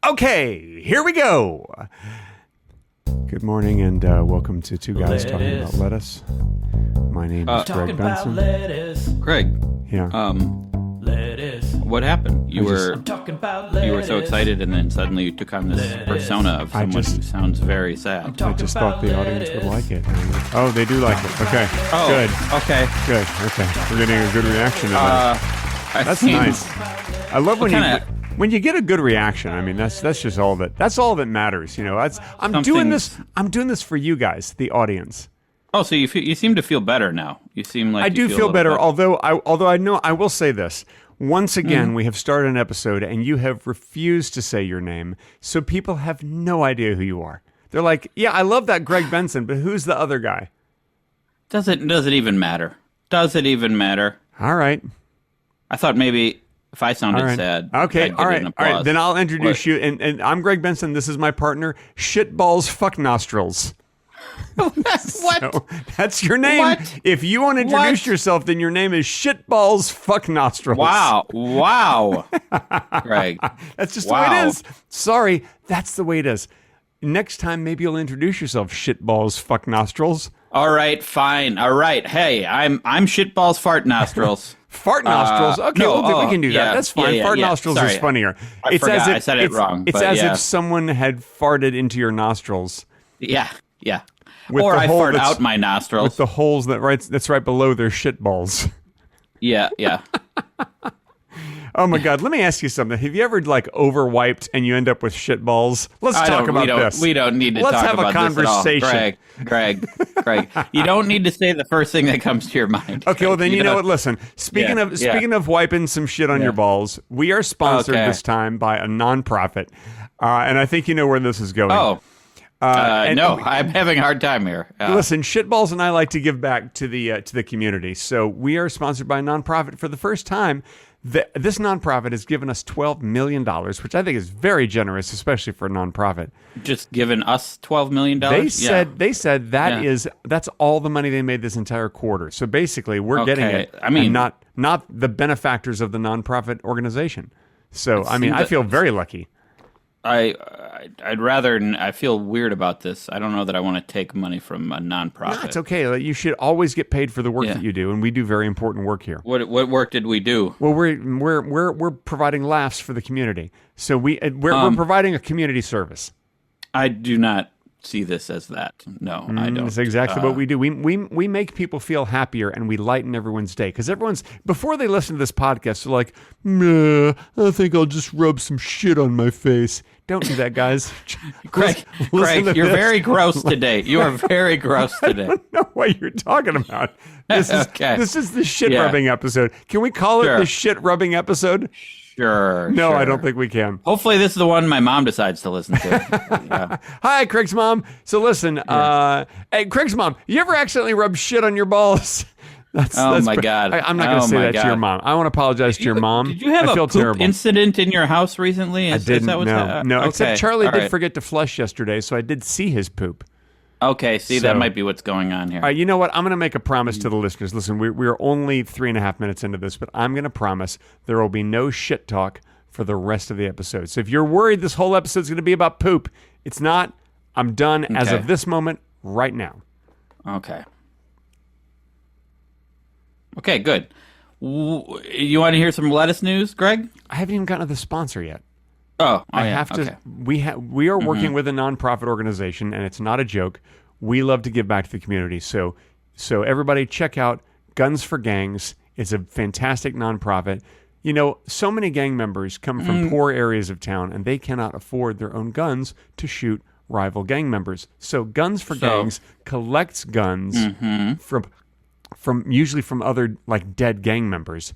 Okay, here we go. Good morning and welcome to Two Guys Talking About Lettuce. My name is Greg Benson. Greg. Yeah. Lettuce. What happened? You were so excited, and then suddenly you took on this persona of someone who sounds very sad. I just thought the audience would like it. Oh, they do like it. Okay. Oh, good. Okay. Good. Okay. We're getting a good reaction to that. That's nice. I love when you get a good reaction. I mean, that's just all that matters. You know, I'm doing this for you guys, the audience. Oh, so you seem to feel better now. You seem like I do feel better. Although I know I will say this. Once again, we have started an episode, and you have refused to say your name, so people have no idea who you are. They're like, "Yeah, I love that Greg Benson, but who's the other guy?" Does it even matter? Does it even matter? All right. I thought maybe if I sounded sad, okay, I'd get all right, an applause. Then I'll introduce you, and I'm Greg Benson. This is my partner, Shitballs Fuck Nostrils. What? So, that's your name. What? If you want to introduce yourself, then your name is Shitballs Fuck Nostrils. Wow, Greg. That's just the way it is. Sorry, that's the way it is. Next time, maybe you'll introduce yourself, Shitballs Fuck Nostrils. All right, fine. All right, hey, I'm Shitballs Fart Nostrils. Fart nostrils? Okay, we can do that. Yeah, that's fine. Fart nostrils is funnier. I forgot. I said it wrong. It's as if someone had farted into your nostrils. Yeah. Or I fart out my nostrils. With the holes that's right below their shit balls. Yeah. Oh my God, let me ask you something. Have you ever overwiped and you end up with shit balls? Let's talk about this. We don't need to talk about this. Let's have a conversation. Greg. You don't need to say the first thing that comes to your mind. Okay, well then you know what? Listen. Speaking of wiping some shit on your balls, we are sponsored this time by a nonprofit, and I think you know where this is going. Oh. No, I'm having a hard time here. Listen, Shitballs and I like to give back to the community, so we are sponsored by a nonprofit for the first time. This nonprofit has given us $12 million, which I think is very generous, especially for a nonprofit. Just given us $12 million? They said that's all the money they made this entire quarter. So basically, we're getting it. I mean, not the benefactors of the nonprofit organization. So I feel very lucky. I feel weird about this. I don't know that I want to take money from a nonprofit. No, it's okay. You should always get paid for the work that you do, and we do very important work here. What work did we do? Well, we're providing laughs for the community. So we're providing a community service. I do not see this as that. No, I don't. That's exactly what we do. We make people feel happier, and we lighten everyone's day. Because before they listen to this podcast, they're like, "Meh, I think I'll just rub some shit on my face." Don't do that, guys. Greg, you're very gross today. You are very gross today. I don't know what you're talking about. This is the shit rubbing episode. Can we call it the shit rubbing episode? Sure. No, I don't think we can. Hopefully this is the one my mom decides to listen to. Hi, Craig's mom. So listen, hey, Craig's mom, you ever accidentally rub shit on your balls? Oh my God. I'm not going to say that to your mom. I want to apologize to your mom. Did you have a poop incident in your house recently? I didn't. No. Okay. Except Charlie did forget to flush yesterday, so I did see his poop. Okay, that might be what's going on here. All right, you know what? I'm going to make a promise to the listeners. Listen, we're only 3.5 minutes into this, but I'm going to promise there will be no shit talk for the rest of the episode. So if you're worried this whole episode is going to be about poop, it's not. I'm done as of this moment right now. Okay, good. You want to hear some lettuce news, Greg? I haven't even gotten to the sponsor yet. I have to. We are working with a nonprofit organization, and it's not a joke. We love to give back to the community. So everybody check out Guns for Gangs. It's a fantastic nonprofit. You know, so many gang members come from poor areas of town, and they cannot afford their own guns to shoot rival gang members. So Guns for Gangs collects guns usually from other dead gang members,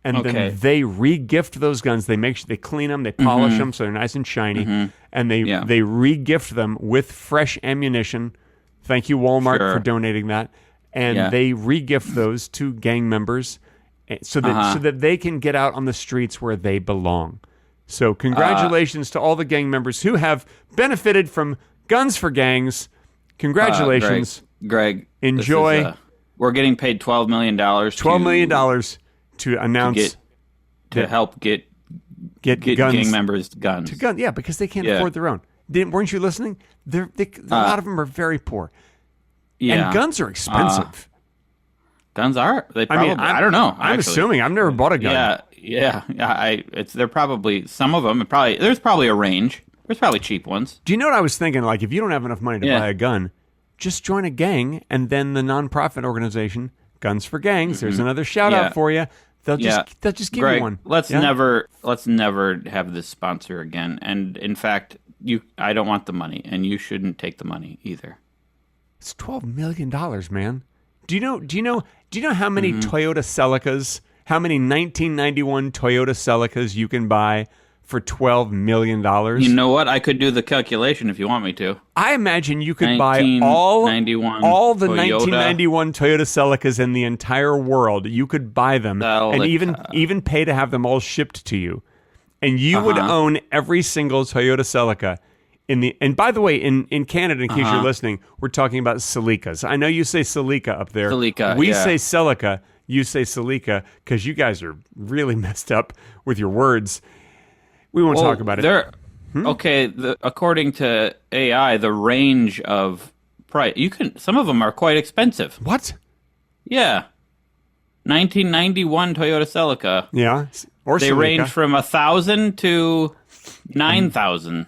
and then they re-gift those guns. They clean them, they polish them so they're nice and shiny, and they re-gift them with fresh ammunition. Thank you, Walmart, for donating that. And they re-gift those to gang members so that they can get out on the streets where they belong. So congratulations to all the gang members who have benefited from Guns for Gangs. Congratulations, Greg. Enjoy. We're getting paid $12 million. $12 million to announce to help get get gang members guns. Yeah, because they can't afford their own. Weren't you listening? A lot of them are very poor. Yeah. And guns are expensive. Guns are. They probably. I don't know. I'm assuming. I've never bought a gun. Yeah. They're probably some of them. There's probably a range. There's probably cheap ones. Do you know what I was thinking? Like, if you don't have enough money to buy a gun, just join a gang, and then the nonprofit organization Guns for Gangs. There's another shout out for you. They'll just give you one. Let's never have this sponsor again. And in fact, I don't want the money, and you shouldn't take the money either. It's $12 million, man. Do you know how many Toyota Celicas, how many 1991 Toyota Celicas you can buy for $12 million? You know what? I could do the calculation if you want me to. I imagine you could buy all the 1991 Toyota Celicas in the entire world. You could buy them and even pay to have them all shipped to you. And you would own every single Toyota Celica. And by the way, in Canada, in case you're listening, we're talking about Celicas. I know you say Celica up there. Celica, we say Celica. You say Celica because you guys are really messed up with your words. We won't talk about it. Okay, according to AI, the range of price, some of them are quite expensive. What? Yeah. 1991 Toyota Celica. Yeah. Or they Celica. range from 1,000 to 9,000.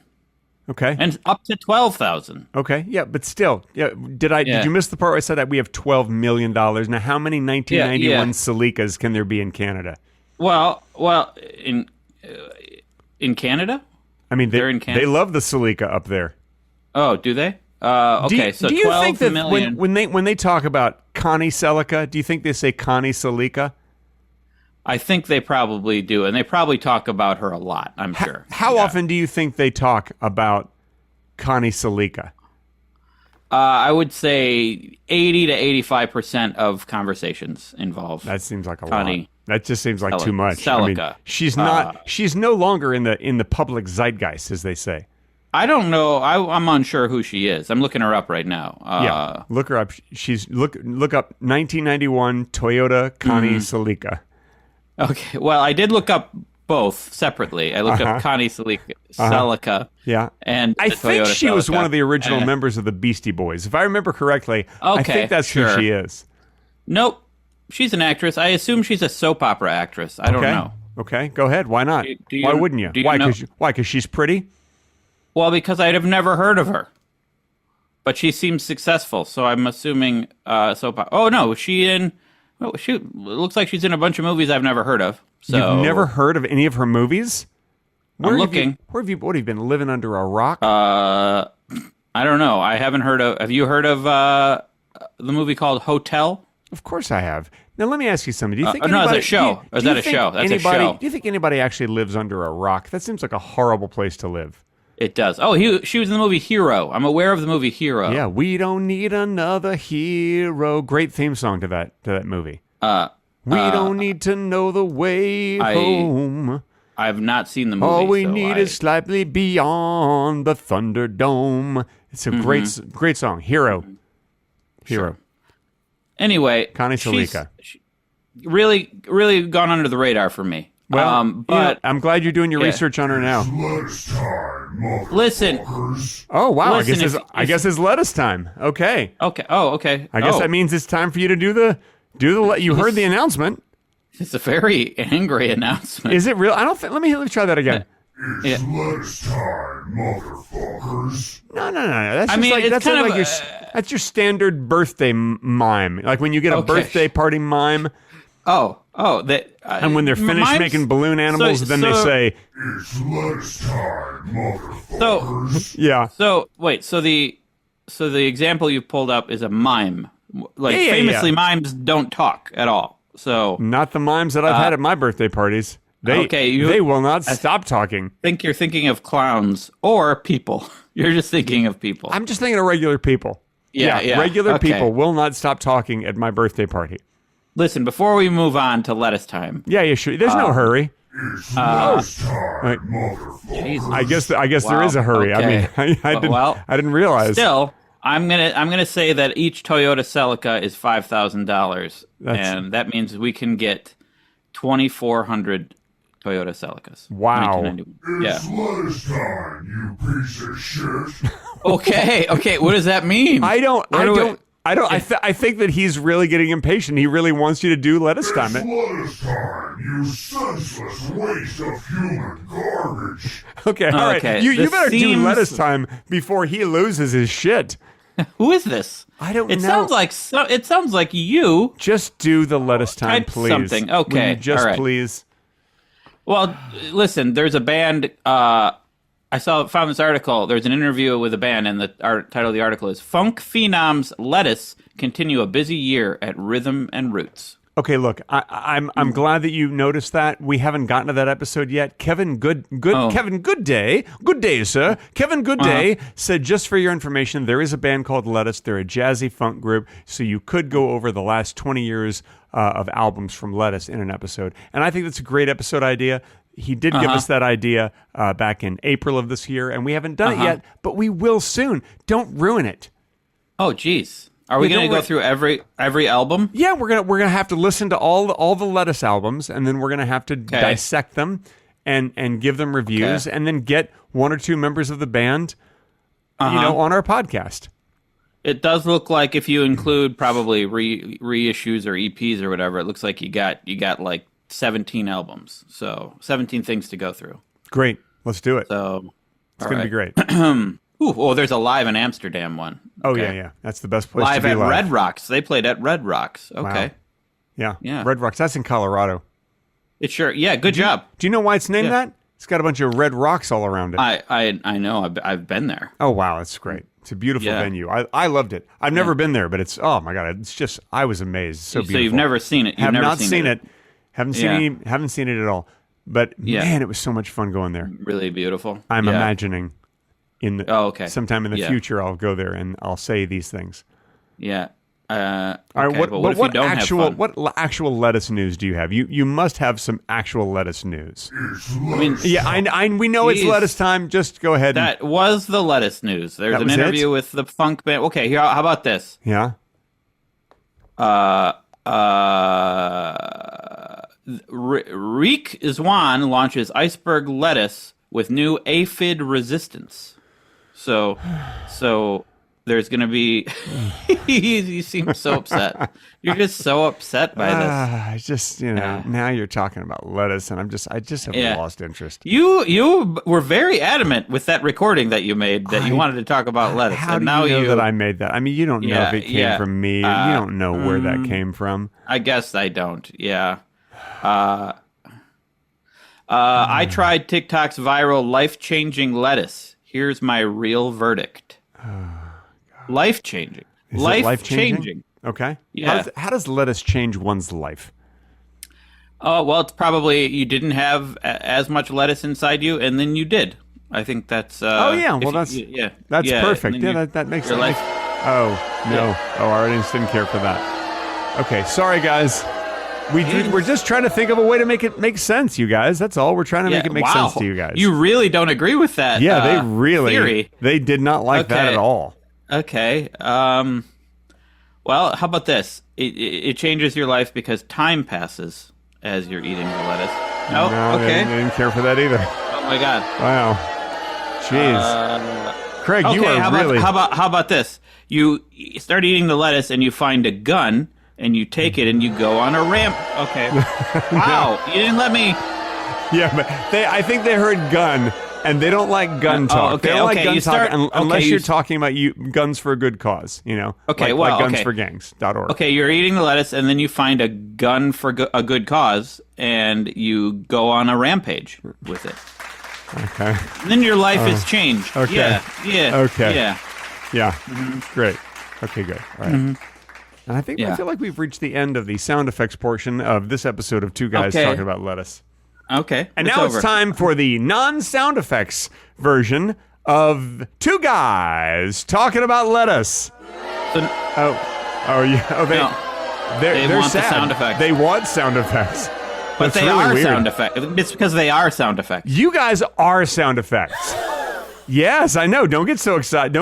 Okay. And up to 12,000. Okay. Yeah, but still, did you miss the part where I said that we have $12 million? Now, how many 1991 Celicas can there be in Canada? Well, in Canada? I mean, they're in Canada. They love the Celica up there. Oh, do they? Okay, do you 12 think that million. when they talk about Connie Celica, do you think they say Connie Celica? I think they probably do, and they probably talk about her a lot, I'm sure. How often do you think they talk about Connie Celica? I would say 80 to 85% of conversations involve That seems like a Connie. lot. That just seems like too much. Celica. I mean, she's no longer in the public zeitgeist, as they say. I don't know. I'm unsure who she is. I'm looking her up right now. Look her up. Look up 1991 Toyota Connie Celica. Okay. Well, I did look up both separately. I looked up Connie Celica. Yeah. And I think Toyota she was Celica. one of the original members of the Beastie Boys. If I remember correctly, I think that's who she is. Nope. She's an actress. I assume she's a soap opera actress. I don't know. Okay. Go ahead. Why not? Why wouldn't you? Why? Because she's pretty? Well, because I'd have never heard of her. But she seems successful, so I'm assuming soap opera. Oh, no. It looks like she's in a bunch of movies I've never heard of. So. You've never heard of any of her movies? I'm looking. What have you been living under a rock? I don't know. I haven't heard of. Have you heard of the movie called Hotel? Of course I have. Now let me ask you something. Do you think no, is that a show? Or is that a show? That's a show. Do you think anybody actually lives under a rock? That seems like a horrible place to live. It does. Oh, she was in the movie Hero. I'm aware of the movie Hero. Yeah, we don't need another hero. Great theme song to that movie. We don't need to know the way home. I have not seen the movie. All we need is slightly beyond the Thunderdome. It's a great song. Hero. Sure. Anyway, Connie Celica. Really, really gone under the radar for me. Well, but I'm glad you're doing your research on her now. Listen. Oh wow! I guess it's lettuce time. Okay. Okay. Oh, okay. I guess that means it's time for you to do the. You heard the announcement. It's a very angry announcement. Is it real? I don't think. Let me try that again. It's lettuce time, motherfuckers. No. That's your standard birthday mime. Like when you get a birthday party mime. And when they're finished making balloon animals, then they say, "It's lettuce time, motherfuckers." So the example you pulled up is a mime. Famously, mimes don't talk at all. So not the mimes that I've had at my birthday parties. They will not stop talking. I think you're thinking of clowns or people. You're just thinking of people. I'm just thinking of regular people. Yeah. Regular people will not stop talking at my birthday party. Listen, before we move on to lettuce time. Yeah, sure. There's no hurry. It's lettuce time, motherfuckers. I guess there is a hurry. Okay. I mean, I didn't realize. Still, I'm gonna say that each Toyota Celica is $5,000, and that means we can get 2,400 Toyota Celicas. Wow. 1991. It's lettuce time, you piece of shit. Okay. What does that mean? I think that he's really getting impatient. He really wants you to do lettuce time. It's lettuce time, you senseless waste of human garbage. Okay, all right. You better do lettuce time before he loses his shit. Who is this? I don't know. It sounds like you. Just do the lettuce time, please. Something. Okay. Will you just all right. please. Well, listen. There's a band. I found this article. There's an interview with a band, and the title of the article is "Funk Phenoms Lettuce Continue a Busy Year at Rhythm and Roots." Okay, look, I'm glad that you noticed that. We haven't gotten to that episode yet. Kevin Goodday, sir. Kevin Goodday said, just for your information, there is a band called Lettuce. They're a jazzy funk group, so you could go over the last 20 years of albums from Lettuce in an episode. And I think that's a great episode idea. He did give us that idea back in April of this year, and we haven't done it yet, but we will soon. Don't ruin it. Oh, geez. Are we going to go through every album? Yeah, we're gonna have to listen to all the Lettuce albums, and then we're gonna have to dissect them and give them reviews, and then get one or two members of the band, on our podcast. It does look like if you include probably reissues or EPs or whatever, it looks like you got like 17 albums, so 17 things to go through. Great, let's do it. So it's gonna be great. There's a Live in Amsterdam one. Oh, yeah. That's the best place to be live. live. Red Rocks. They played at Red Rocks. Okay. Wow. Yeah. Red Rocks. That's in Colorado. It sure. Yeah, good job. Do you know why it's named that? It's got a bunch of red rocks all around it. I know. I've been there. Oh, wow. It's great. It's a beautiful venue. I loved it. I've never been there, but it's, oh, my God. It's just, I was amazed. It's so beautiful. So you've never seen it? Have not seen it. Haven't seen it at all. But, man, it was so much fun going there. Really beautiful. I'm imagining. Sometime in the future, I'll go there and I'll say these things. Yeah. All right. What actual lettuce news do you have? You must have some actual lettuce news. We know it's lettuce time. Just go ahead. That was the lettuce news. There's an interview with the funk band. Okay, here. How about this? Yeah. Riek Zwan launches iceberg lettuce with new aphid resistance. So there's going to be... You seem so upset. You're just so upset by this. Now you're talking about lettuce, and I just have lost interest. You were very adamant with that recording that you made that you wanted to talk about lettuce. How do you know that I made that? I mean, you don't know if it came from me. You don't know where that came from. I guess I don't. Yeah. I tried TikTok's viral life-changing lettuce. Here's my real verdict. Life-changing. Life-changing. Okay. Yeah. How does lettuce change one's life? Oh, well, it's probably you didn't have as much lettuce inside you, and then you did. I think that's... that's perfect. Yeah, that makes sense. Life. Oh, no. Yeah. Oh, our audience didn't care for that. Okay, sorry, guys. We're just trying to think of a way to make it make sense, you guys. That's all. We're trying to make it make sense to you guys. You really don't agree with that theory. They did not like that at all. Okay. Well, how about this? It changes your life because time passes as you're eating the lettuce. No, okay. They didn't care for that either. Oh, my God. Wow. Jeez. Craig, you are really... How about this? You start eating the lettuce and you find a gun... and you take it and you go on a ramp. Okay. Wow. You didn't let me... Yeah, but I think they heard gun, and they don't like gun talk. They don't like gun talk unless you're talking about guns for a good cause, Okay, like gunsforgangs.org. Okay, you're eating the lettuce, and then you find a gun for a good cause, and you go on a rampage with it. Okay. And then your life is changed. Okay. Yeah. Okay. Yeah. Yeah. Mm-hmm. Great. Okay, good. All right. Mm-hmm. And I feel like we've reached the end of the sound effects portion of this episode of Two Guys Talking About Lettuce. Okay. And now it's time for the non-sound effects version of Two Guys Talking About Lettuce. They they're want sad. The sound effects. They want sound effects. But they really are weird. Sound effects. It's because they are sound effects. You guys are sound effects. Yes, I know. Don't get so excited.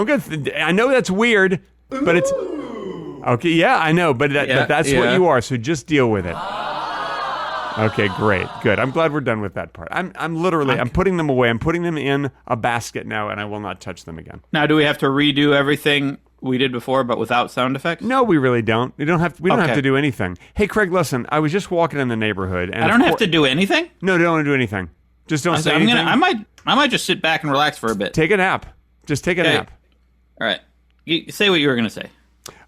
I know that's weird, but it's... Okay, yeah, I know, but that's what you are, so just deal with it. Okay, great, good. I'm glad we're done with that part. I'm literally I'm putting them away. I'm putting them in a basket now, and I will not touch them again. Now, do we have to redo everything we did before, but without sound effects? No, we really don't. We don't have to do anything. Hey, Craig, listen. I was just walking in the neighborhood, and I don't have to do anything. No, don't do anything. Just don't say anything. I might just sit back and relax for a bit. Take a nap. Just take a nap. All right. You say what you were going to say.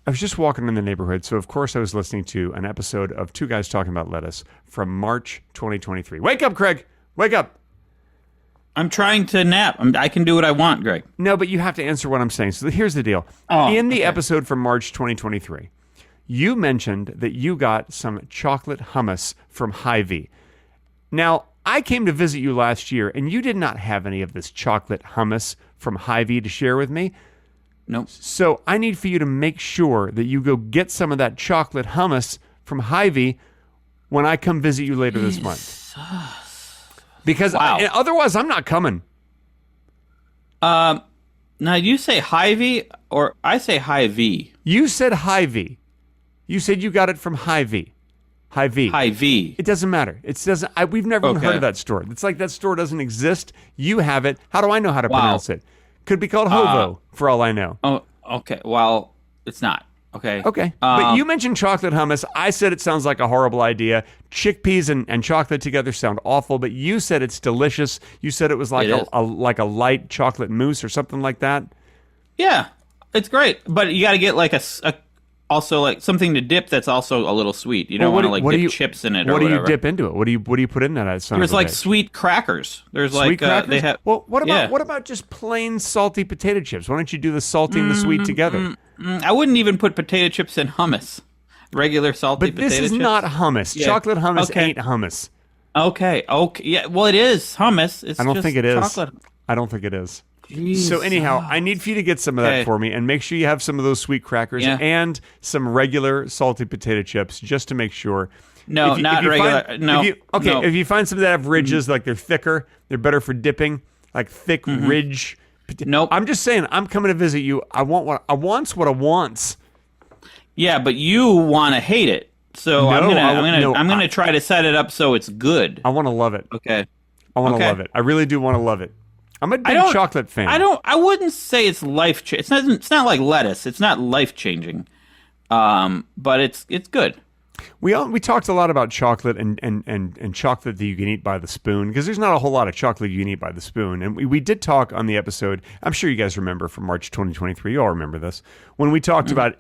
I was just walking in the neighborhood, so of course I was listening to an episode of Two Guys Talking About Lettuce from March 2023. Wake up, Craig! Wake up! I'm trying to nap. I can do what I want, Greg. No, but you have to answer what I'm saying. So here's the deal. In the episode from March 2023, you mentioned that you got some chocolate hummus from Hy-Vee. Now, I came to visit you last year, and you did not have any of this chocolate hummus from Hy-Vee to share with me. Nope. So I need for you to make sure that you go get some of that chocolate hummus from Hy-Vee when I come visit you later this month. Because otherwise I'm not coming. Now you say Hy-Vee or I say Hy-Vee? You said Hy-Vee. You said you got it from Hy-Vee. Hy-Vee. Hy-Vee. It doesn't matter. We've never even heard of that store. It's like that store doesn't exist. You have it. How do I know how to pronounce it? Could be called Hovo, for all I know. Oh, okay. Well, it's not. Okay. Okay. But you mentioned chocolate hummus. I said it sounds like a horrible idea. Chickpeas and chocolate together sound awful, but you said it's delicious. You said it was like a light chocolate mousse or something like that. Yeah, it's great. But you got to get like also like something to dip that's also a little sweet. You don't want to dip chips in it or whatever. What do you dip into it? What do you put in that? There's like sweet crackers. There's sweet crackers? They have. Well, what about just plain salty potato chips? Why don't you do the salty and the sweet together? I wouldn't even put potato chips in hummus. Regular salty potato chips. But this is not hummus. Yeah. Chocolate hummus ain't hummus. Okay. Yeah. Well, it is hummus. I don't think it is. Chocolate. I don't think it is. Jesus. So anyhow, I need for you to get some of that for me, and make sure you have some of those sweet crackers and some regular salty potato chips, just to make sure. No, not regular. If you find some that have ridges, like they're thicker, they're better for dipping, like thick ridge. Nope. I'm just saying, I'm coming to visit you. I want what I wants. Yeah, but you want to hate it. So I'm gonna try to set it up so it's good. I want to love it. Okay. I want to love it. I really do want to love it. I'm a big chocolate fan. I wouldn't say it's life-changing. It's not like lettuce. It's not life-changing. But it's good. We talked a lot about chocolate and chocolate that you can eat by the spoon, because there's not a whole lot of chocolate you can eat by the spoon. And we did talk on the episode, I'm sure you guys remember, from March 2023, you all remember this, when we talked about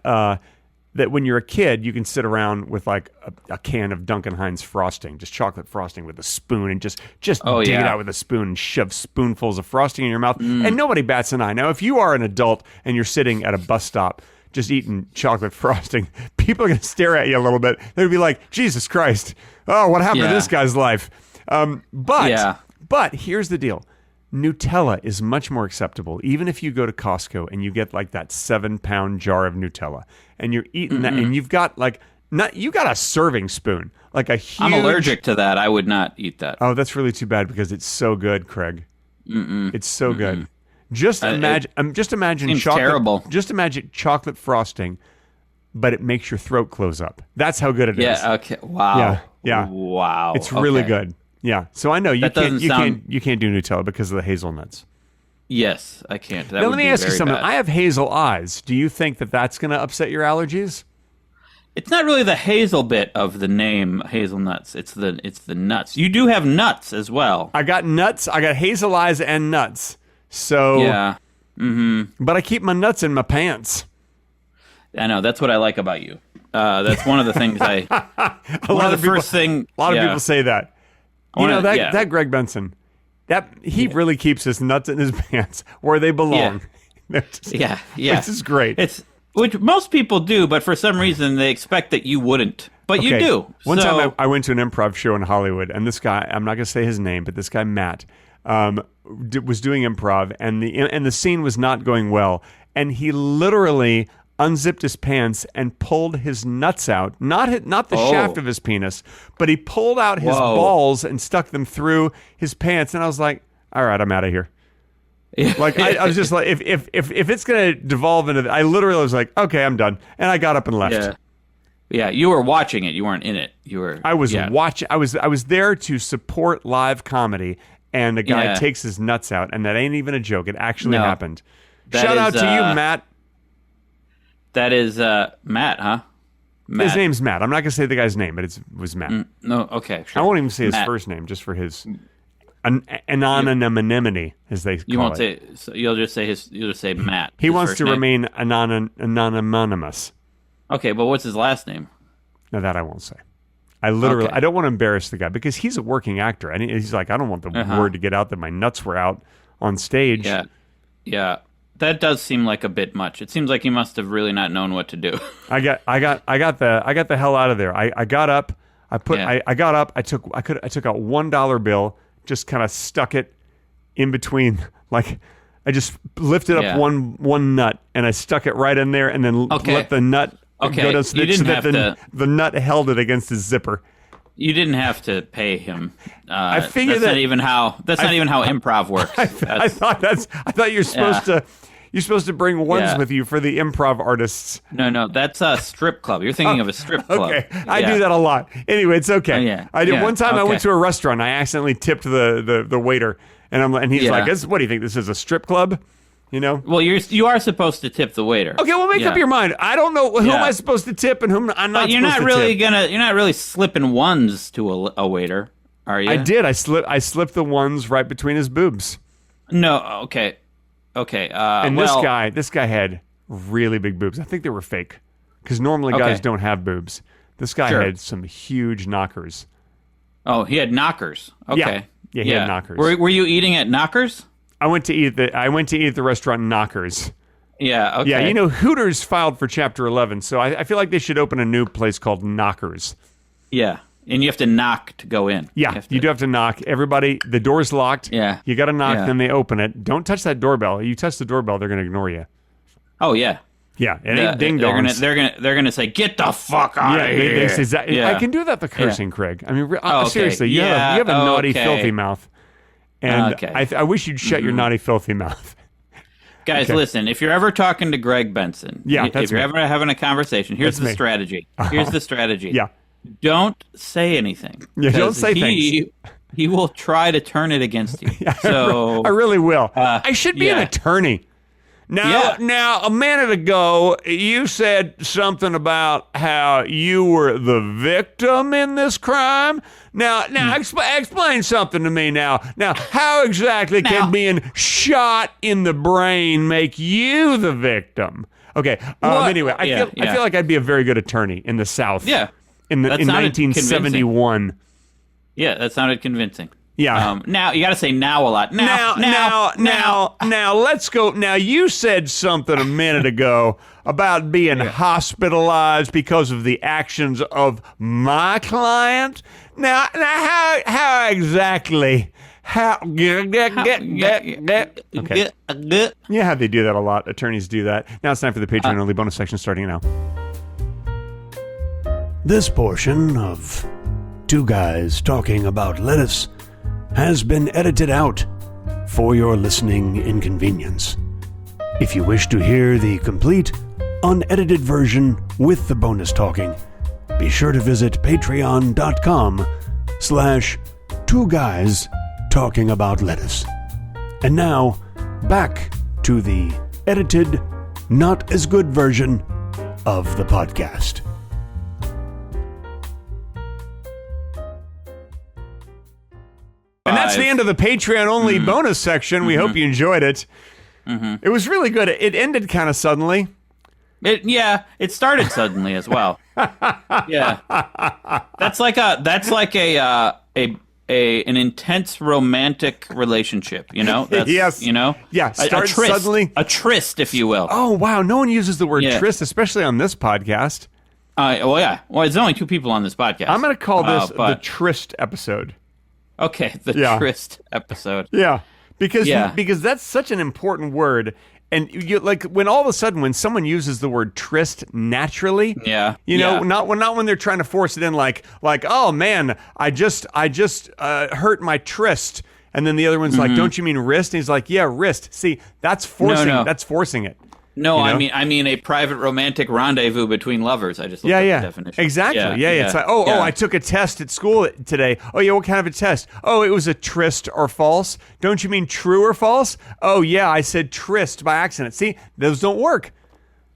that when you're a kid, you can sit around with like a can of Duncan Hines frosting, just chocolate frosting with a spoon, and just dig it out with a spoon and shove spoonfuls of frosting in your mouth. And nobody bats an eye. Now, if you are an adult and you're sitting at a bus stop just eating chocolate frosting, people are going to stare at you a little bit. They'll be like, Jesus Christ, oh, what happened to this guy's life? But here's the deal. Nutella is much more acceptable, even if you go to Costco and you get like that 7-pound jar of Nutella, and you're eating that, and you've got you got a serving spoon, like a huge. I'm allergic to that. I would not eat that. Oh, that's really too bad, because it's so good, Craig. It's so good. Just imagine chocolate. Terrible. Just imagine chocolate frosting, but it makes your throat close up. That's how good it is. Yeah. Okay. Wow. Yeah. Wow. It's really good. Yeah, so I know you can't do Nutella because of the hazelnuts. Yes, I can't. Now let me ask you something. I have hazel eyes. Do you think that that's going to upset your allergies? It's not really the hazel bit of the name hazelnuts. It's the nuts. You do have nuts as well. I got nuts. I got hazel eyes and nuts. So yeah. But I keep my nuts in my pants. I know. That's what I like about you. That's one of the things I. A lot of people say that. That Greg Benson, he really keeps his nuts in his pants where they belong. Yeah. This is great. Which most people do, but for some reason they expect that you wouldn't. But you do. One time I went to an improv show in Hollywood, and this guy, I'm not going to say his name, but this guy, Matt, was doing improv, and the scene was not going well, and he literally unzipped his pants and pulled his nuts out, not the shaft of his penis, but he pulled out his balls and stuck them through his pants, and I was like, all right, I'm out of here. Like I was just like, if it's gonna devolve into, I literally was like, okay, I'm done, and I got up and left. Yeah, you were watching it. You weren't in it. You were. I was watching. I was there to support live comedy, and a guy takes his nuts out, and that ain't even a joke. It actually happened. Shout out to you, Matt. That is Matt, huh? Matt. His name's Matt. I'm not gonna say the guy's name, but it was Matt. No, okay. Sure. I won't even say his first name, just for his anonymity, as they call you won't it. Say. So you'll just say Matt. He wants to remain anonymous. Okay, but what's his last name? No, that I won't say. I don't want to embarrass the guy because he's a working actor. And he's like, I don't want the word to get out that my nuts were out on stage. Yeah. That does seem like a bit much. It seems like he must have really not known what to do. I got the hell out of there. I got up. I got up. I took out $1 bill, just kind of stuck it in between, like I just lifted up one nut and I stuck it right in there and then let the nut go down so that the nut held it against his zipper. You didn't have to pay him. I figured that's not even how improv works. I thought you're supposed to. You're supposed to bring ones with you for the improv artists. No, that's a strip club. You're thinking of a strip club. Okay, I do that a lot. Anyway, it's okay. I did one time. I went to a restaurant. I accidentally tipped the waiter, and he's like, "What do you think? This is a strip club?" You know. Well, you are supposed to tip the waiter. Okay, well, make up your mind. I don't know who am I supposed to tip and whom I'm not. But you're not really slipping ones to a waiter, are you? I did. I slipped the ones right between his boobs. No. Okay. And this guy had really big boobs. I think they were fake, because normally guys don't have boobs. This guy had some huge knockers. Oh, he had knockers. Okay. Yeah, he had knockers. Were you eating at Knockers? I went to eat at the restaurant Knockers. Yeah. Okay. Yeah, you know, Hooters filed for Chapter 11, so I feel like they should open a new place called Knockers. Yeah. And you have to knock to go in. Yeah, you do have to knock. Everybody, the door's locked. Yeah. You got to knock, then they open it. Don't touch that doorbell. You touch the doorbell, they're going to ignore you. Oh, yeah. Yeah, it ain't ding-dongs. They're gonna say, "Get the fuck out of here!" They say that. I can do that. The cursing, Craig. I mean, seriously, you have a naughty, filthy mouth, and I wish you'd shut your naughty, filthy mouth. Guys, listen. If you're ever talking to Greg Benson, if you're ever having a conversation, here's the strategy. Here's the strategy. Yeah. Don't say anything. Yeah, don't say things. He will try to turn it against you. So I really will. I should be an attorney. Now, a minute ago, you said something about how you were the victim in this crime. Now, explain something to me now. Now, how exactly can being shot in the brain make you the victim? Okay. Anyway, I feel like I'd be a very good attorney in the South. Yeah. In 1971. Yeah, that sounded convincing. Yeah. Now you got to say now a lot. Now. Let's go. Now you said something a minute ago about being hospitalized because of the actions of my client. Now how exactly? Okay. Yeah, how they do that a lot. Attorneys do that. Now it's time for the Patreon only bonus section starting now. This portion of Two Guys Talking About Lettuce has been edited out for your listening inconvenience. If you wish to hear the complete, unedited version with the bonus talking, be sure to visit patreon.com/Two Guys Talking About Lettuce. And now, back to the edited, not as good version of the podcast. And that's the end of the Patreon-only bonus section. We hope you enjoyed it. It was really good. It ended kind of suddenly. It started suddenly as well. Yeah, that's like an intense romantic relationship. You know, yes, you know, starts suddenly, a tryst, if you will. Oh wow, no one uses the word tryst, especially on this podcast. Well, there's only two people on this podcast. I'm going to call this the tryst episode. Okay, the tryst episode. Yeah, because that's such an important word, and you like when all of a sudden when someone uses the word tryst naturally, not when they're trying to force it in, like oh man, I just hurt my tryst, and then the other one's like, don't you mean wrist? And he's like, yeah, wrist. See, that's forcing. No. That's forcing it. No, you know? I mean a private romantic rendezvous between lovers. I just looked up the definition. Exactly. Yeah. It's like, I took a test at school today. Oh, yeah, what kind of a test? Oh, it was a tryst or false. Don't you mean true or false? Oh, yeah, I said tryst by accident. See, those don't work.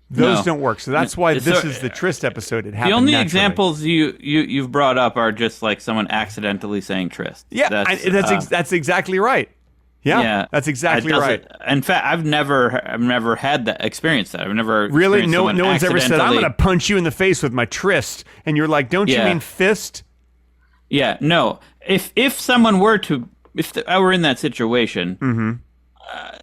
Those don't work. So that's why this is the tryst episode. It happened The only naturally. examples you've brought up are just like someone accidentally saying tryst. Yeah, that's exactly right. Yeah, that's exactly right. In fact, I've never had that experience. I've never really no one's ever said I'm going to punch you in the face with my tryst, and you're like, don't you mean fist? Yeah, no. If someone were to, I were in that situation,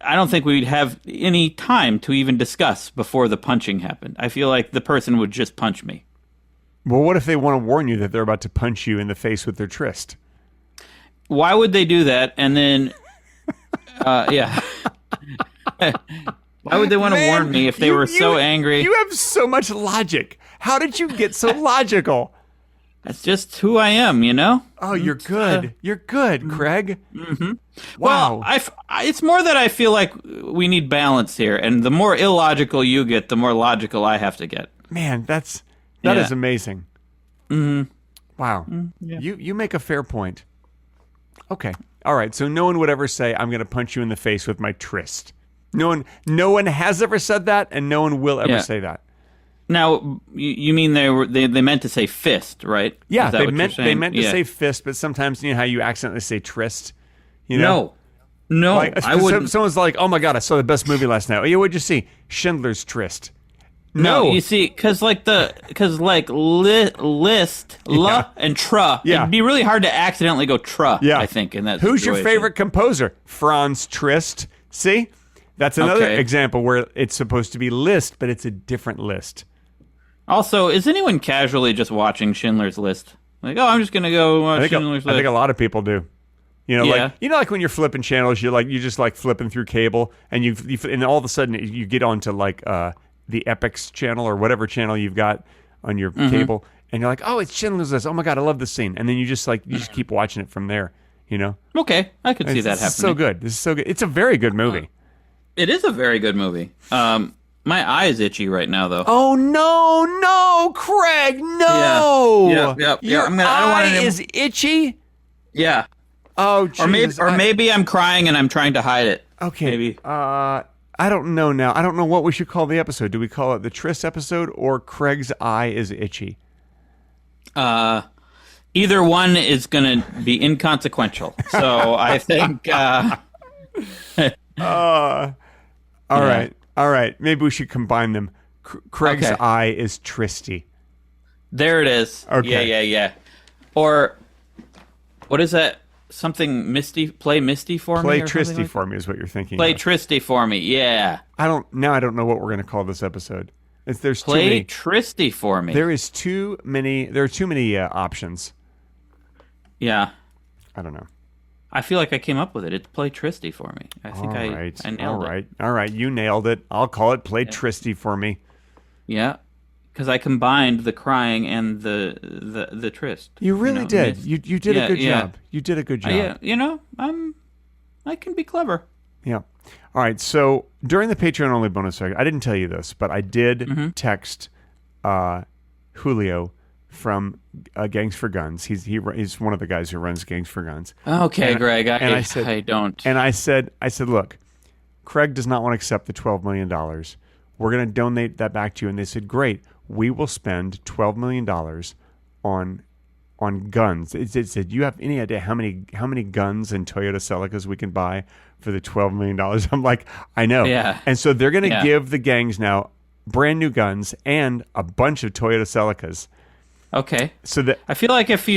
I don't think we'd have any time to even discuss before the punching happened. I feel like the person would just punch me. Well, what if they want to warn you that they're about to punch you in the face with their tryst? Why would they do that? And then. Yeah. Why would they want to warn me if they were so angry? You have so much logic. How did you get so logical? That's just who I am, you know? Oh, you're good. You're good, Craig. Mm-hmm. Wow. Well, it's more that I feel like we need balance here, and the more illogical you get, the more logical I have to get. Man, that is amazing. Mm-hmm. Wow. Yeah. You make a fair point. Okay. All right, so no one would ever say, I'm going to punch you in the face with my tryst. No one has ever said that, and no one will ever say that. Now, you mean they meant to say fist, right? Yeah, they meant to say fist, but sometimes you know how you accidentally say tryst? You know? No, like, I wouldn't. Someone's like, oh my God, I saw the best movie last night. Oh yeah, what'd you see? Schindler's Tryst. No, you see, because list, and tra, it'd be really hard to accidentally go tra. Yeah. I think in that. Who's your favorite composer? Franz Tryst. See, that's another example where it's supposed to be Liszt, but it's a different Liszt. Also, is anyone casually just watching Schindler's List? Like, oh, I'm just gonna go watch Schindler's List. I think a lot of people do. You know, like when you're flipping channels, you're just like flipping through cable, and and all of a sudden you get onto like the Epix channel or whatever channel you've got on your cable, and you're like, oh, it's Schindler's List. Oh my God, I love this scene. And then you just keep watching it from there, you know? Okay, I could see that happening. This is so good. This is so good. It's a very good movie. It is a very good movie. My eye is itchy right now, though. Oh, no, Craig, no. Yeah. Your eye is itchy? Yeah. Oh, Jesus. Or maybe I'm crying and I'm trying to hide it. Okay. Maybe. I don't know now. I don't know what we should call the episode. Do we call it the Tryst episode or Craig's eye is itchy? Either one is going to be inconsequential. So I think... All right. Maybe we should combine them. Craig's eye is Trysty. There it is. Okay. Yeah. Or, what is that? Something Misty? Play Misty for me? Play Trysty for me is what you're thinking. Play of. Trysty for me, yeah. I don't know what we're going to call this episode. There's Play too many. Trysty for me. There are too many options. Yeah. I don't know. I feel like I came up with it. It's Play Trysty for me. I think I nailed it. All right. You nailed it. I'll call it Play Trysty for me. Yeah. Because I combined the crying and the tryst. You really did. You did a good job. You did a good job. I can be clever. Yeah. All right. So during the Patreon only bonus segment, I didn't tell you this, but I did text Julio from Gangs for Guns. He's one of the guys who runs Gangs for Guns. Okay, Greg. I don't. And I said, look, Craig does not want to accept the $12 million. We're going to donate that back to you. And they said, great. We will spend $12 million on guns. It said, do you have any idea how many guns and Toyota Celicas we can buy for the $12 million? I'm like, I know. Yeah. And so they're going to give the gangs now brand new guns and a bunch of Toyota Celicas. Okay. So that I feel like if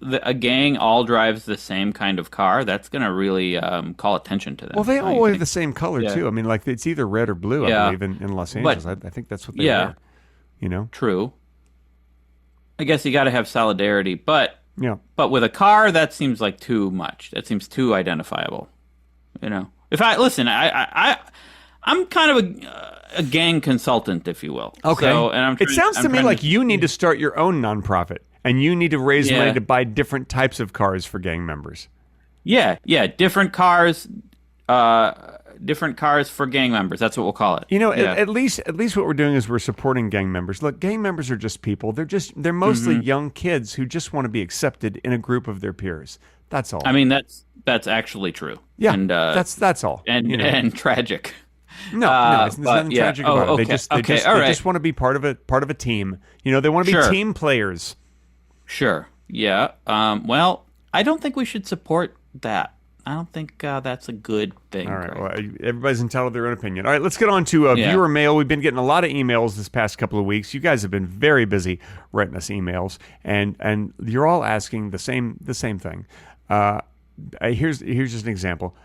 a gang all drives the same kind of car, that's going to really call attention to them. Well, they all have the same color too. I mean, like it's either red or blue. I believe in Los Angeles. I think that's what they wear. You know. True. I guess you got to have solidarity, but with a car, that seems like too much. That seems too identifiable. You know, if I'm kind of a gang consultant, if you will. Okay. So, it sounds to me like you need to start your own nonprofit, and you need to raise money to buy different types of cars for gang members. Yeah, different cars, different cars for gang members. That's what we'll call it. At least what we're doing is we're supporting gang members. Look, gang members are just people. They're mostly young kids who just want to be accepted in a group of their peers. That's all. I mean, that's actually true. Yeah, and that's all. And tragic. No, there's nothing tragic about it. Okay. They just want to be part of a team. They want to be team players. Sure. Yeah. Well, I don't think we should support that. I don't think that's a good thing. All right. Well, everybody's entitled to their own opinion. All right, let's get on to viewer mail. We've been getting a lot of emails this past couple of weeks. You guys have been very busy writing us emails, and you're all asking the same thing. Here's just an example.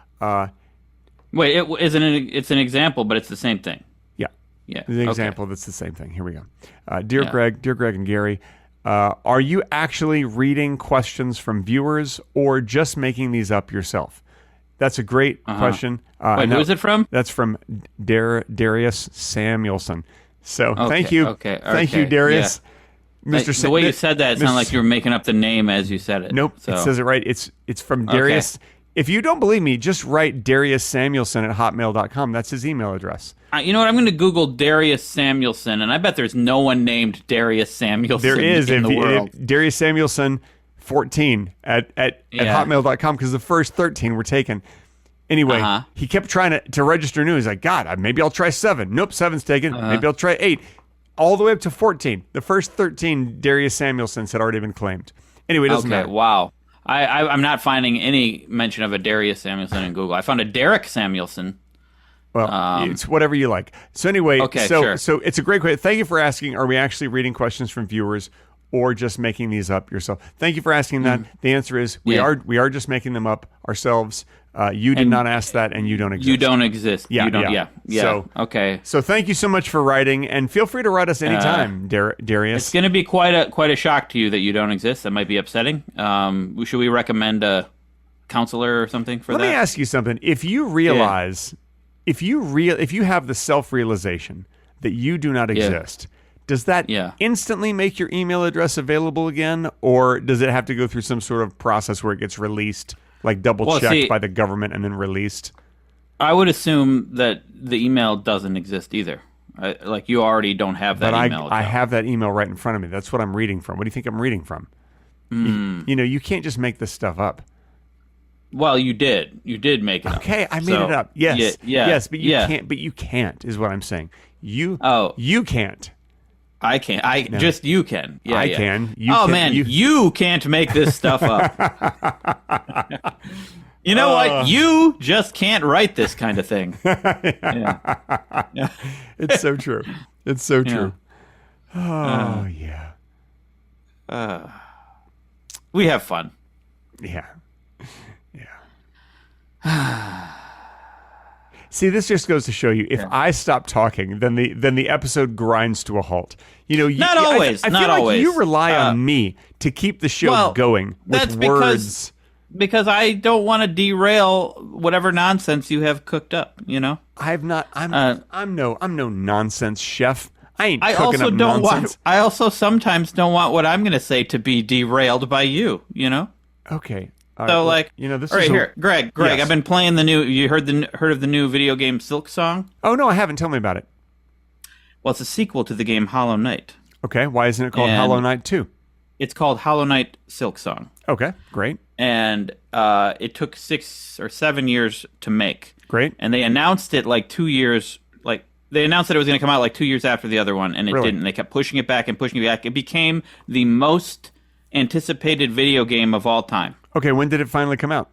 Wait, it's an example, but it's the same thing. Yeah. The example that's the same thing. Here we go. Dear Greg and Gary, are you actually reading questions from viewers or just making these up yourself? That's a great question. Wait, who is it from? That's from Darius Samuelson. So thank you. Thank you, Darius. Yeah. The way you said that, it sounded like you were making up the name as you said it. Nope, it says it right. It's from Darius. Okay. If you don't believe me, just write Darius Samuelson at hotmail.com. That's his email address. You know what? I'm going to Google Darius Samuelson, and I bet there's no one named Darius Samuelson in the world. Darius Samuelson 14 at hotmail.com, because the first 13 were taken. Anyway, he kept trying to register new. He's like, God, maybe I'll try 7. Nope, 7's taken. Maybe I'll try 8. All the way up to 14. The first 13 Darius Samuelsons had already been claimed. Anyway, it doesn't matter. Wow. I'm not finding any mention of a Darius Samuelson in Google. I found a Derek Samuelson. Well, it's whatever you like. So anyway, sure. So it's a great question. Thank you for asking, are we actually reading questions from viewers or just making these up yourself? Thank you for asking that. The answer is we are just making them up ourselves. You did not ask that, and you don't exist. You don't exist. Yeah. So, okay. So thank you so much for writing, and feel free to write us anytime, Darius. It's going to be quite a shock to you that you don't exist. That might be upsetting. Should we recommend a counselor or something for that? Let me ask you something. If you realize, if you have the self-realization that you do not exist, does that instantly make your email address available again, or does it have to go through some sort of process where it gets released? Like double-checked by the government and then released? I would assume that the email doesn't exist either. Like you already don't have that email. I have that email right in front of me. That's what I'm reading from. What do you think I'm reading from? You can't just make this stuff up. Well, you did. You did make it up. Okay, I made it up. Yes. Yes, but you can't. But you can't is what I'm saying. You can't. I can't. Just you can. Yeah, I can. You can't make this stuff up. You know what? You just can't write this kind of thing. Yeah. It's so true. It's so true. Oh, yeah. We have fun. Yeah. See, this just goes to show you, if I stop talking, then the episode grinds to a halt. Not always. I feel like you rely on me to keep the show going with words. Because I don't want to derail whatever nonsense you have cooked up. I'm no nonsense chef. I ain't cooking up nonsense. I also sometimes don't want what I'm going to say to be derailed by you. Okay. So this all right, here, Greg. Yes. I've been playing the new. You heard of the new video game Silk Song? Oh no, I haven't. Tell me about it. Well, it's a sequel to the game Hollow Knight. Okay, why isn't it called Hollow Knight 2? It's called Hollow Knight Silk Song. Okay, great. And it took 6 or 7 years to make. Great. And they announced it 2 years. They announced that it was going to come out 2 years after the other one, and it didn't. They kept pushing it back and pushing it back. It became the most anticipated video game of all time. Okay, when did it finally come out?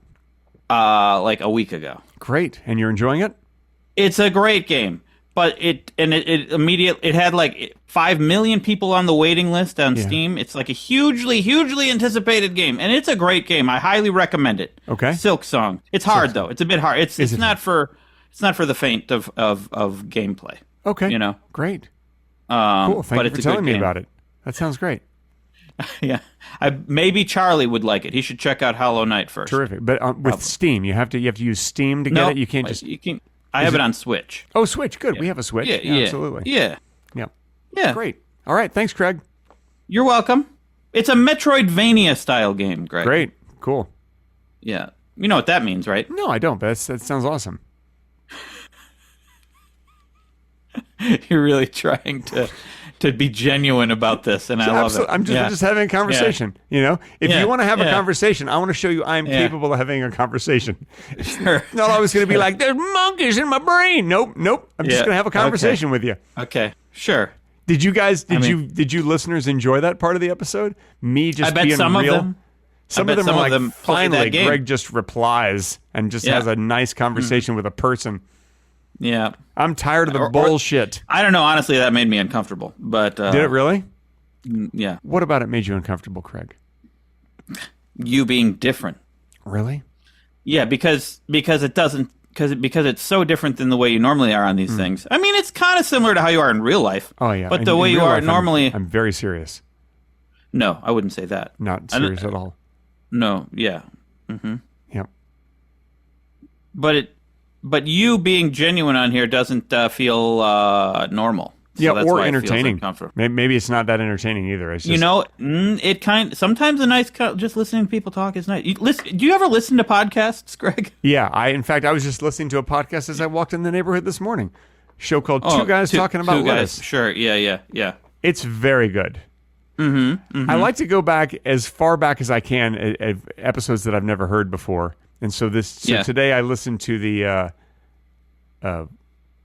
A week ago. Great. And you're enjoying it? It's a great game. But it had 5 million people on the waiting list on Steam. It's a hugely, hugely anticipated game. And it's a great game. I highly recommend it. Okay. Silk Song. It's hard though. It's a bit hard. It's not for the faint of gameplay. Okay. Great. Cool. Thank you for telling me about it. That sounds great. Yeah, maybe Charlie would like it. He should check out Hollow Knight first. Terrific, but with Steam, you have to use Steam to get it. You can't just. You can. I have it on Switch. Oh, Switch, good. Yeah. We have a Switch. Yeah, absolutely. Yeah. Great. All right, thanks, Craig. You're welcome. It's a Metroidvania style game, Greg. Great, cool. Yeah. You know what that means, right? No, I don't, but that sounds awesome. You're really trying to be genuine about this, and I love it. I'm just having a conversation. Yeah. You know, if you want to have a conversation, I want to show you I'm capable of having a conversation. Sure. Not always going to be like, there's monkeys in my brain. Nope. I'm just going to have a conversation with you. Okay, sure. Did you guys? Did you listeners enjoy that part of the episode? Me just I bet being some real. Of them. Some of them are like, finally, game. Greg just replies and just has a nice conversation with a person. Yeah. I'm tired of the bullshit. I don't know. Honestly, that made me uncomfortable. But did it really? Yeah. What about it made you uncomfortable, Craig? You being different. Really? Yeah, because it doesn't because it's so different than the way you normally are on these things. I mean, it's kind of similar to how you are in real life. Oh yeah. But the way you are normally, I'm very serious. No, I wouldn't say that. Not serious at all. No. Yeah. Mm-hmm. Yep. But you being genuine on here doesn't feel normal. So or entertaining. Maybe it's not that entertaining either. It's just, sometimes a nice just listening to people talk is nice. Do you ever listen to podcasts, Greg? Yeah, in fact I was just listening to a podcast as I walked in the neighborhood this morning. Show called Two Guys Talking About Lettuce. Sure, yeah. It's very good. Mm-hmm. I like to go back as far back as I can at episodes that I've never heard before. And so today I listened to the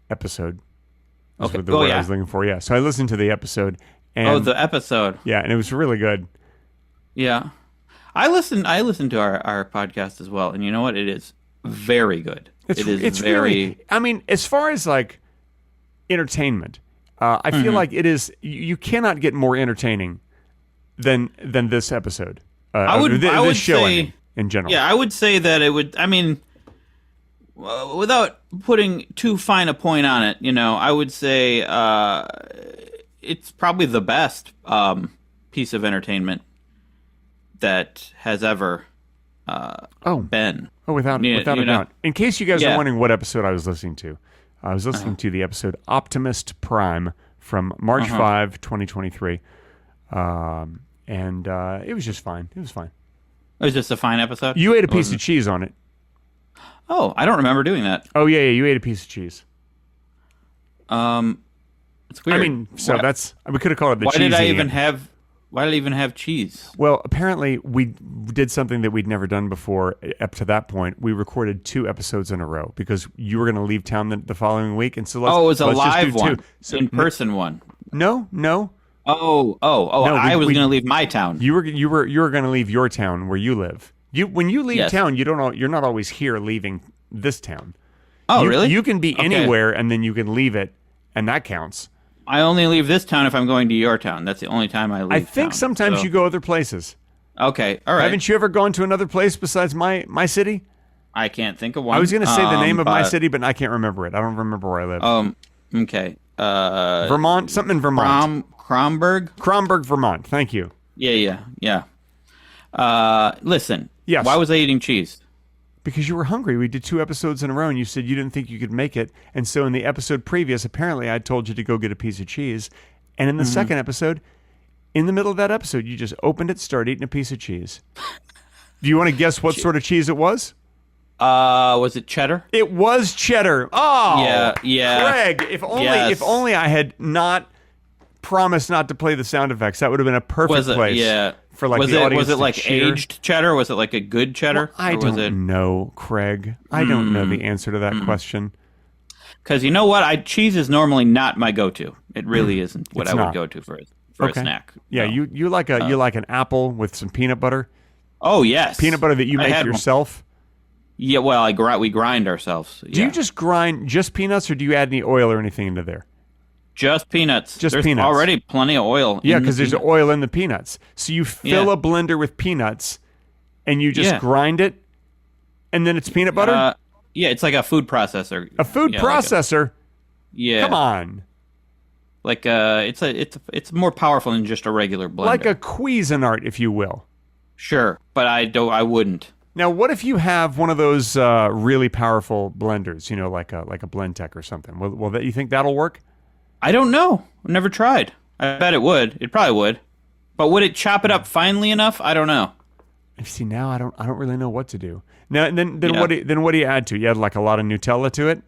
episode. Okay. The word I was looking for. Yeah. So I listened to the episode. And, the episode. Yeah, and it was really good. Yeah. I listened to our podcast as well, and you know what? It is very good. It's very really, I mean, as far as like entertainment, I feel like it is you cannot get more entertaining than this episode. I would show say, in general. Yeah, I would say that it would. I mean, without putting too fine a point on it, I would say it's probably the best piece of entertainment that has ever been. Oh, without a doubt. In case you guys are wondering what episode I was listening to, I was listening to the episode Optimist Prime from March 5, 2023. And it was just fine. It was fine. It was just a fine episode? You ate a piece of cheese on it. Oh, I don't remember doing that. Oh, yeah, you ate a piece of cheese. It's weird. I mean, we could have called it the cheese. Why did I even have cheese? Well, apparently we did something that we'd never done before up to that point. We recorded 2 episodes in a row because you were going to leave town the following week. And so it was a live one, in-person one. No. No, I was going to leave my town. You were going to leave your town where you live. When you leave town, you're not always here leaving this town. Oh, really? You can be anywhere and then you can leave it, and that counts. I only leave this town if I'm going to your town. That's the only time I leave. I think sometimes you go other places. Okay, all right. Haven't you ever gone to another place besides my city? I can't think of one. I was going to say the name of my city, but I can't remember it. I don't remember where I live. Okay. Vermont, something in Vermont. Cromberg, Vermont. Thank you. Yeah. Listen. Yes. Why was I eating cheese? Because you were hungry. We did 2 episodes in a row, and you said you didn't think you could make it. And so in the episode previous, apparently I told you to go get a piece of cheese. And in the second episode, in the middle of that episode, you just opened it, started eating a piece of cheese. Do you want to guess what sort of cheese it was? Was it cheddar? It was cheddar. Oh, yeah. Craig, if only I had not promised not to play the sound effects. That would have been a perfect place. Yeah. For like the audience was it like cheer. Aged cheddar? Was it like a good cheddar? Well, I don't know, Craig. I don't know the answer to that question. Because you know what? Cheese is normally not my go-to. It really isn't what I would go to for a snack. Yeah, no. you like an apple with some peanut butter. Oh yes, peanut butter that you make yourself. Yeah, well, we grind ourselves. Do you just grind just peanuts, or do you add any oil or anything into there? Just peanuts. There's peanuts. Already plenty of oil. Yeah, because there's oil in the peanuts. So you fill a blender with peanuts, and you just grind it, and then it's peanut butter? Yeah, it's like a food processor. A food processor? Come on. Like it's more powerful than just a regular blender. Like a Cuisinart, if you will. Sure, but I wouldn't. Now, what if you have one of those really powerful blenders? Like a Blendtec or something. Well, you think that'll work? I don't know. I've never tried. I bet it would. It probably would. But would it chop it up finely enough? I don't know. See, now I don't really know what to do. Now and then Yeah. what do you add to? You add like a lot of Nutella to it?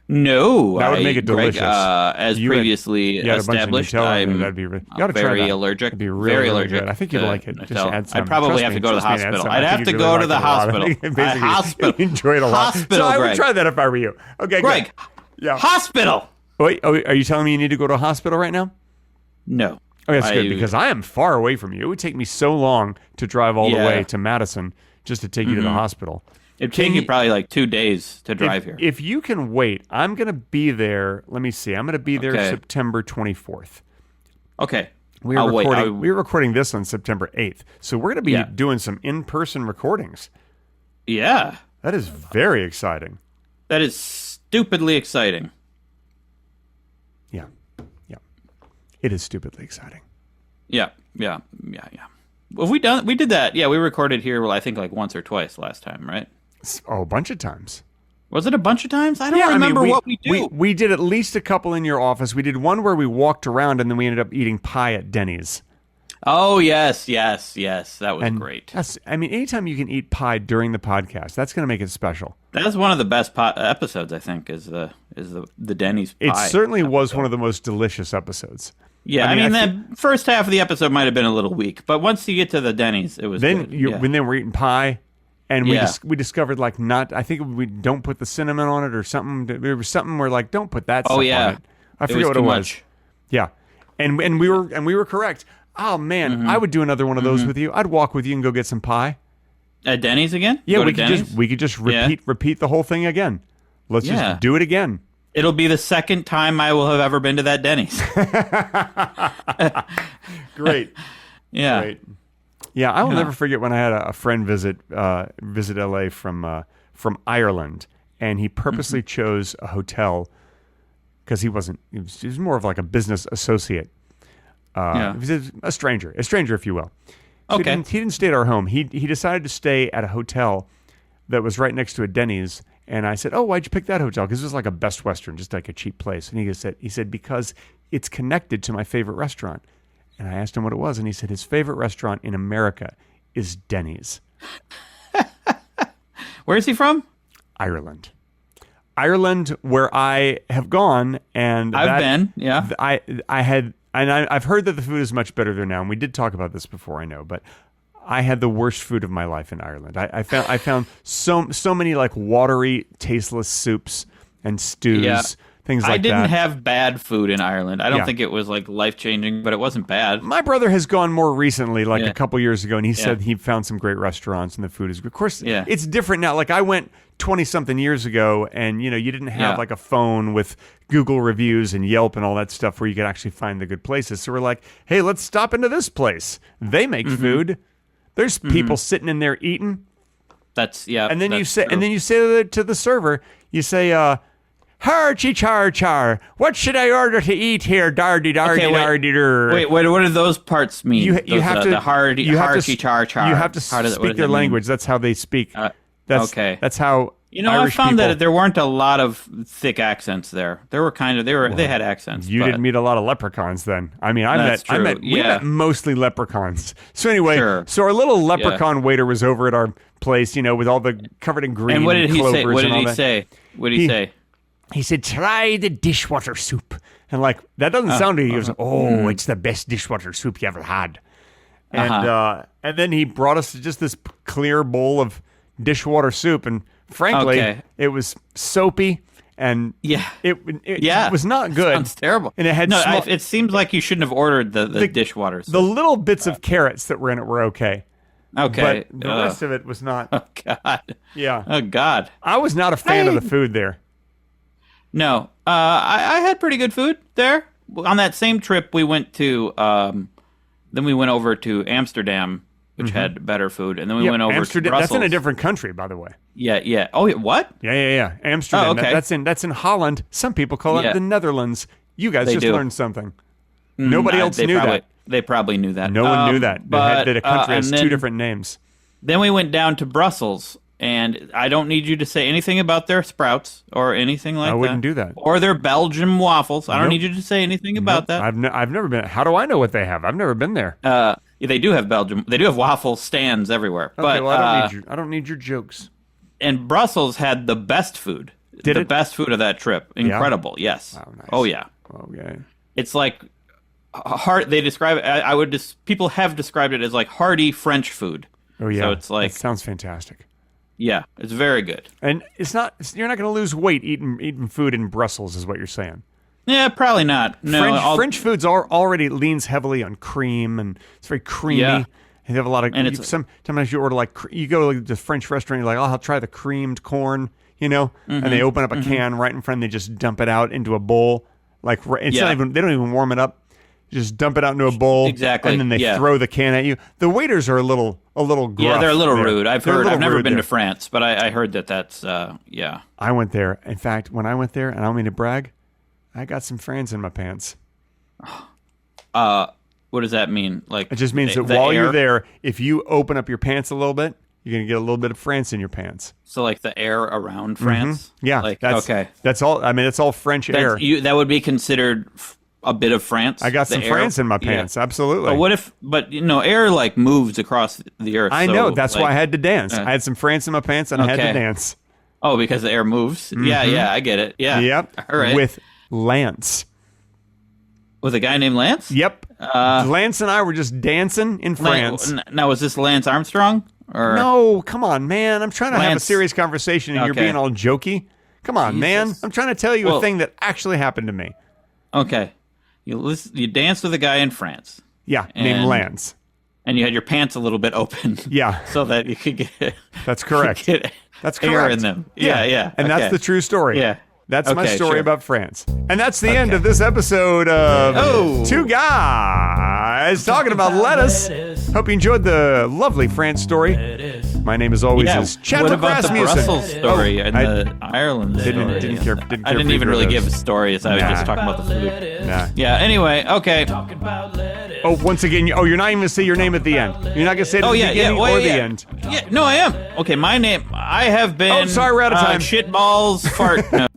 No, That would make it delicious. Greg, as previously you had a bunch of established, Nutella in I'm there. You ought to try very that. allergic. It'd be really, very really allergic. good. I think you'd to like it. Just Nutella. add some. I'd probably Trust have me, to go to the trust me, add hospital. some. I'd I have think to you'd go really to the like it a lot. hospital. Basically, Hospital. you enjoy it a lot. Hospital, So I would Greg. try that if I were you. Okay, Greg. good. Yeah. Hospital. Wait, are you telling me you need to go to a hospital right now? No. Oh, that's good because I am far away from you. It would take me so long to drive all the way to Madison just to take you to the hospital. It'd take you probably like 2 days to drive here. If you can wait, I'm going to be there. Let me see. I'm going to be there September 24th. Okay. We're recording this on September 8th. So we're going to be doing some in-person recordings. Yeah. That is very exciting. That is stupidly exciting. Yeah. Yeah. It is stupidly exciting. Yeah. Well, we did that. Yeah, we recorded here, well, I think like once or twice last time, right? Oh, a bunch of times. Was it a bunch of times? I don't remember what we do. We did at least a couple in your office. We did one where we walked around and then we ended up eating pie at Denny's. Oh, yes. That was great. Anytime you can eat pie during the podcast, that's going to make it special. That's one of the best episodes, I think, is the Denny's pie. It certainly episode. was one of the most delicious episodes. Yeah, I mean the first half of the episode might have been a little weak, but once you get to the Denny's, it was then good. When they were eating pie, and we discovered like I think we don't put the cinnamon on it or something. There was something where like don't put that stuff on it. I forget what it was. Much. Yeah, and we were correct. Oh man, I would do another one of those with you. I'd walk with you and go get some pie at Denny's again. Yeah, we could just repeat the whole thing again. Let's just do it again. It'll be the second time I will have ever been to that Denny's. Great. Yeah. Great. Yeah, I will never forget when I had a friend visit LA from Ireland, and he purposely chose a hotel because he was more of like a business associate. He was a stranger if you will. So okay. He didn't stay at our home. He decided to stay at a hotel that was right next to a Denny's. And I said, "Oh, why'd you pick that hotel?" Because it was like a Best Western, just like a cheap place. And he said because it's connected to my favorite restaurant. And I asked him what it was, and he said his favorite restaurant in America is Denny's. Where is he from? Ireland, where I have gone, and I've been. Yeah, I've heard that the food is much better there now. And we did talk about this before, I know, but I had the worst food of my life in Ireland. I found so many like watery, tasteless soups and stews, things like that. I didn't have bad food in Ireland. I don't think it was like life-changing, but it wasn't bad. My brother has gone more recently, like a couple years ago, and he said he found some great restaurants and the food is good. Of course, it's different now. Like I went 20-something years ago, and you didn't have like a phone with Google reviews and Yelp and all that stuff where you could actually find the good places. So we're like, hey, let's stop into this place. They make food. There's people sitting in there eating. And then you say, to the server, you say, "Harchi char char, what should I order to eat here? Dardy dardy dardy dur." Wait, what do those parts mean? You have to the harchi char char. You have to speak their language. That's how they speak. That's how. Irish I found people, that there weren't a lot of thick accents there. There were they had accents. You didn't meet a lot of leprechauns then. I mean, we met mostly leprechauns. So anyway, so our little leprechaun waiter was over at our place, with all the covered in green. And what did he say? What did he say? What did he say? He said, "Try the dishwater soup." And like, that doesn't sound good. He goes, "It's the best dishwater soup you ever had." And then he brought us just this clear bowl of dishwater soup, and frankly, it was soapy, and it was not good. Sounds terrible. And it had it seems like you shouldn't have ordered the dishwater soup. The little bits of carrots that were in it were okay. Okay. But the rest of it was not. Oh, God. Yeah. Oh, God. I was not a fan of the food there. No. I had pretty good food there. On that same trip, we went to, then we went over to Amsterdam, which had better food. And then we went over to Brussels. That's in a different country, by the way. Yeah. Oh, what? Yeah. Amsterdam. Oh, okay. That's in Holland. Some people call it the Netherlands. You guys learned something. Nobody else knew that. They probably knew that. No one knew that. That a country has two different names. Then we went down to Brussels, and I don't need you to say anything about their sprouts or anything like that. I wouldn't do that. Or their Belgian waffles. I don't need you to say anything about that. I've never been. How do I know what they have? I've never been there. They do have Belgium. They do have waffle stands everywhere. Okay, but well, I don't need your jokes. And Brussels had the best food. The best food of that trip. Incredible. Yeah? Yes. Oh, nice. Oh yeah. Okay. It's like hard. They describe it. People have described it as like hearty French food. Oh yeah. So it's like that sounds fantastic. Yeah, it's very good. And you're not going to lose weight eating food in Brussels, is what you're saying. Yeah, probably not. No, French foods already leans heavily on cream, and it's very creamy. Yeah. They have a lot of. And sometimes you order you go to the French restaurant, you're like, oh, I'll try the creamed corn, and they open up a can right in front, and they just dump it out into a bowl. Like it's not even. They don't even warm it up. Just dump it out into a bowl, exactly, and then they throw the can at you. The waiters are a little gruff. Yeah, they're a little rude. I've never been to France, but I heard that's yeah. I went there. In fact, when I went there, and I don't mean to brag, I got some France in my pants. What does that mean? Like it just means that while you're there, if you open up your pants a little bit, you're gonna get a little bit of France in your pants. So like the air around France. Yeah, okay. That's all. I mean, it's all French air. That would be considered a bit of France. I got some France in my pants. Yeah. Absolutely. But air like moves across the earth. I know. That's why I had to dance. I had some France in my pants and I had to dance. Oh, because the air moves? Mm-hmm. Yeah, I get it. Yeah. Yep. All right. With Lance. With a guy named Lance? Yep. Lance and I were just dancing in France. Now, was this Lance Armstrong? Or? No, come on, man. I'm trying to have a serious conversation and you're being all jokey. Come on, man. I'm trying to tell you a thing that actually happened to me. Okay. You danced with a guy in France. Yeah, named Lance. And you had your pants a little bit open. Yeah. So that you could get... That's correct. That's correct. Air in them. Yeah. And that's the true story. Yeah. That's my story about France. And that's the end of this episode of Two Guys Talking About Lettuce. Hope you enjoyed the lovely France story. My name, as always, is Chadwick Rasmussen. What about the Brussels story and the Ireland story? Didn't care. I didn't even really give stories. I was just talking about the food. Nah. Yeah, anyway, okay. Oh, once again, you're not even going to say your name at the end. You're not going to say it at the beginning or the end. Yeah, no, I am. Okay, my name, I have been... Oh, sorry, we're out of time. Shitballs Fart. No.